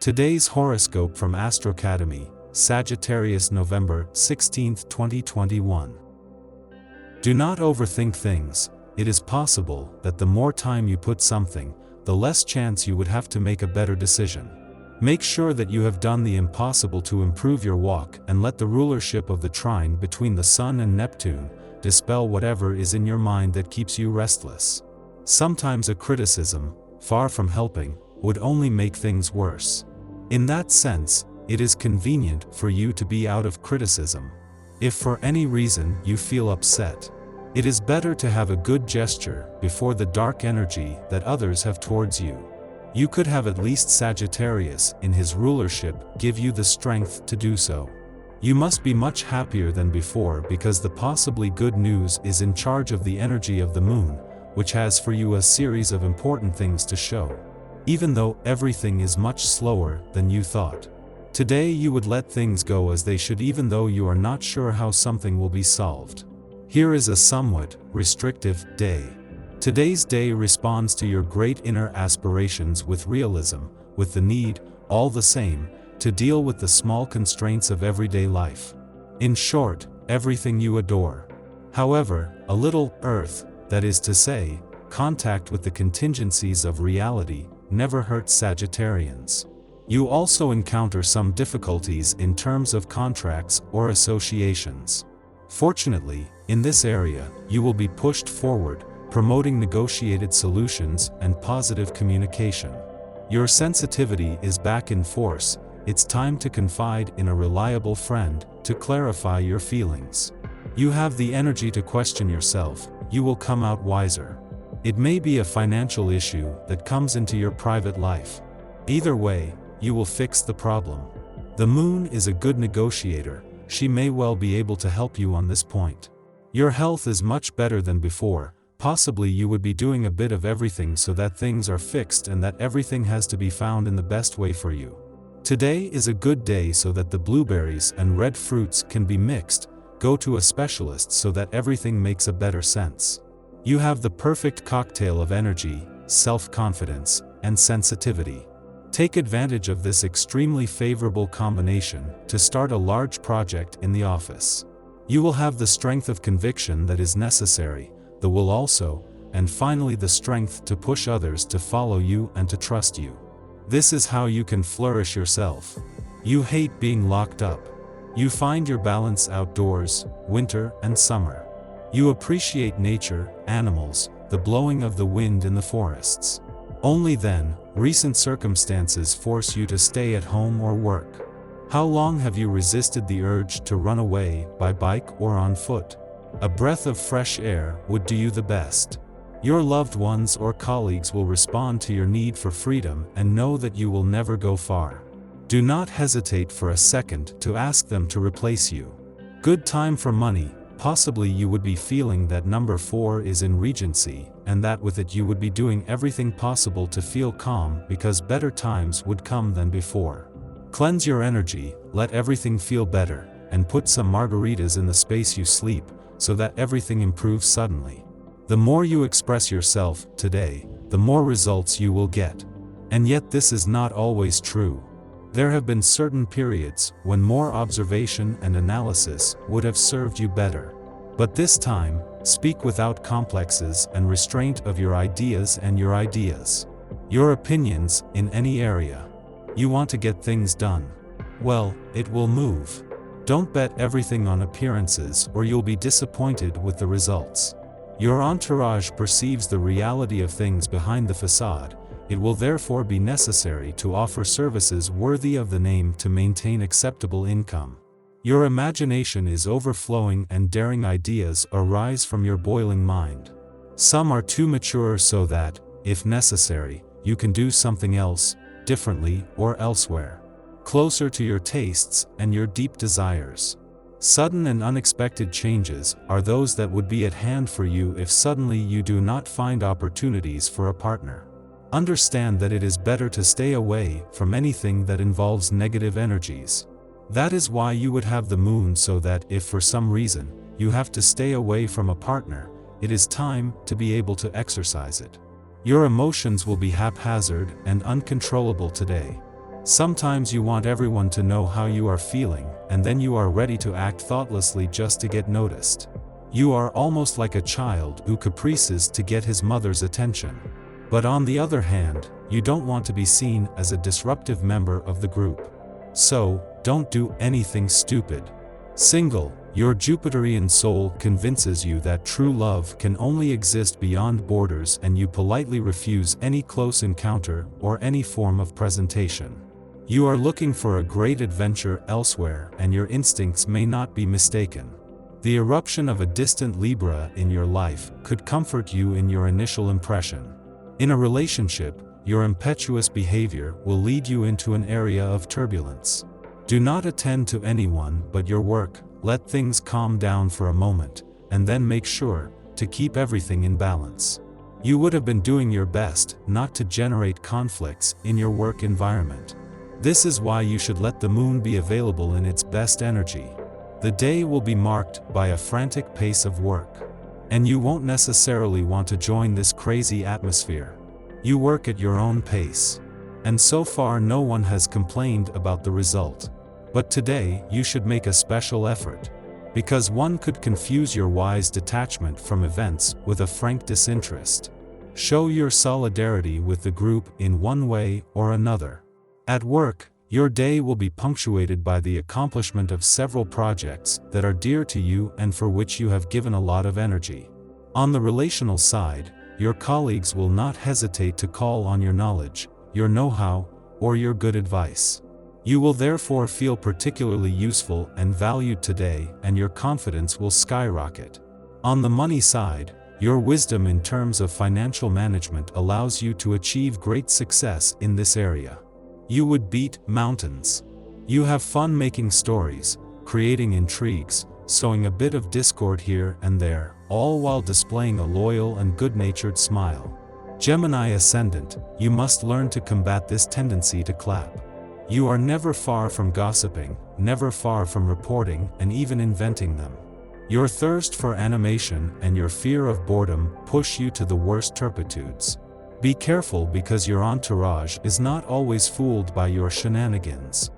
Today's horoscope from Astrocademy, Sagittarius November 16, 2021. Do not overthink things. It is possible that the more time you put something, the less chance you would have to make a better decision. Make sure that you have done the impossible to improve your walk and let the rulership of the trine between the Sun and Neptune dispel whatever is in your mind that keeps you restless. Sometimes a criticism, far from helping, would only make things worse. In that sense, it is convenient for you to be out of criticism. If for any reason you feel upset, it is better to have a good gesture before the dark energy that others have towards you. You could have at least Sagittarius in his rulership give you the strength to do so. You must be much happier than before because the possibly good news is in charge of the energy of the moon, which has for you a series of important things to show. Even though everything is much slower than you thought. Today you would let things go as they should even though you are not sure how something will be solved. Here is a somewhat restrictive day. Today's day responds to your great inner aspirations with realism, with the need, all the same, to deal with the small constraints of everyday life. In short, everything you adore. However, a little earth, that is to say, contact with the contingencies of reality, never hurts Sagittarians. You also encounter some difficulties in terms of contracts or associations. Fortunately, in this area, you will be pushed forward, promoting negotiated solutions and positive communication. Your sensitivity is back in force. It's time to confide in a reliable friend to clarify your feelings. You have the energy to question yourself. You will come out wiser. It may be a financial issue that comes into your private life. Either way, you will fix the problem. The moon is a good negotiator. She may well be able to help you on this point. Your health is much better than before. Possibly you would be doing a bit of everything so that things are fixed and that everything has to be found in the best way for you. Today is a good day so that the blueberries and red fruits can be mixed. Go to a specialist so that everything makes a better sense. You have the perfect cocktail of energy, self-confidence, and sensitivity. Take advantage of this extremely favorable combination to start a large project in the office. You will have the strength of conviction that is necessary, the will also, and finally the strength to push others to follow you and to trust you. This is how you can flourish yourself. You hate being locked up. You find your balance outdoors, winter and summer. You appreciate nature, animals, the blowing of the wind in the forests. Only then, recent circumstances force you to stay at home or work. How long have you resisted the urge to run away by bike or on foot? A breath of fresh air would do you the best. Your loved ones or colleagues will respond to your need for freedom and know that you will never go far. Do not hesitate for a second to ask them to replace you. Good time for money. Possibly you would be feeling that number 4 is in regency, and that with it you would be doing everything possible to feel calm because better times would come than before. Cleanse your energy, let everything feel better, and put some margaritas in the space you sleep, so that everything improves suddenly. The more you express yourself today, the more results you will get. And yet this is not always true. There have been certain periods when more observation and analysis would have served you better. But this time, speak without complexes and restraint of your ideas and your ideas. Your opinions in any area. You want to get things done. Well, it will move. Don't bet everything on appearances or you'll be disappointed with the results. Your entourage perceives the reality of things behind the facade. It will therefore be necessary to offer services worthy of the name to maintain acceptable income. Your imagination is overflowing and daring ideas arise from your boiling mind. Some are too mature so that, if necessary, you can do something else, differently or elsewhere. Closer to your tastes and your deep desires. Sudden and unexpected changes are those that would be at hand for you if suddenly you do not find opportunities for a partner. Understand that it is better to stay away from anything that involves negative energies. That is why you would have the moon so that if for some reason you have to stay away from a partner, it is time to be able to exercise it. Your emotions will be haphazard and uncontrollable today. Sometimes you want everyone to know how you are feeling, and then you are ready to act thoughtlessly just to get noticed. You are almost like a child who caprices to get his mother's attention. But on the other hand, you don't want to be seen as a disruptive member of the group. So, don't do anything stupid. Single, your Jupiterian soul convinces you that true love can only exist beyond borders, and you politely refuse any close encounter or any form of presentation. You are looking for a great adventure elsewhere, and your instincts may not be mistaken. The eruption of a distant Libra in your life could comfort you in your initial impression. In a relationship, your impetuous behavior will lead you into an area of turbulence. Do not attend to anyone but your work. Let things calm down for a moment, and then make sure to keep everything in balance. You would have been doing your best not to generate conflicts in your work environment. This is why you should let the moon be available in its best energy. The day will be marked by a frantic pace of work. And you won't necessarily want to join this crazy atmosphere. You work at your own pace. And so far no one has complained about the result. But today you should make a special effort. Because one could confuse your wise detachment from events with a frank disinterest. Show your solidarity with the group in one way or another. At work, your day will be punctuated by the accomplishment of several projects that are dear to you and for which you have given a lot of energy. On the relational side, your colleagues will not hesitate to call on your knowledge, your know-how, or your good advice. You will therefore feel particularly useful and valued today, and your confidence will skyrocket. On the money side, your wisdom in terms of financial management allows you to achieve great success in this area. You would beat mountains. You have fun making stories, creating intrigues, sowing a bit of discord here and there, all while displaying a loyal and good-natured smile. Gemini ascendant, you must learn to combat this tendency to clap. You are never far from gossiping, never far from reporting and even inventing them. Your thirst for animation and your fear of boredom push you to the worst turpitudes. Be careful, because your entourage is not always fooled by your shenanigans.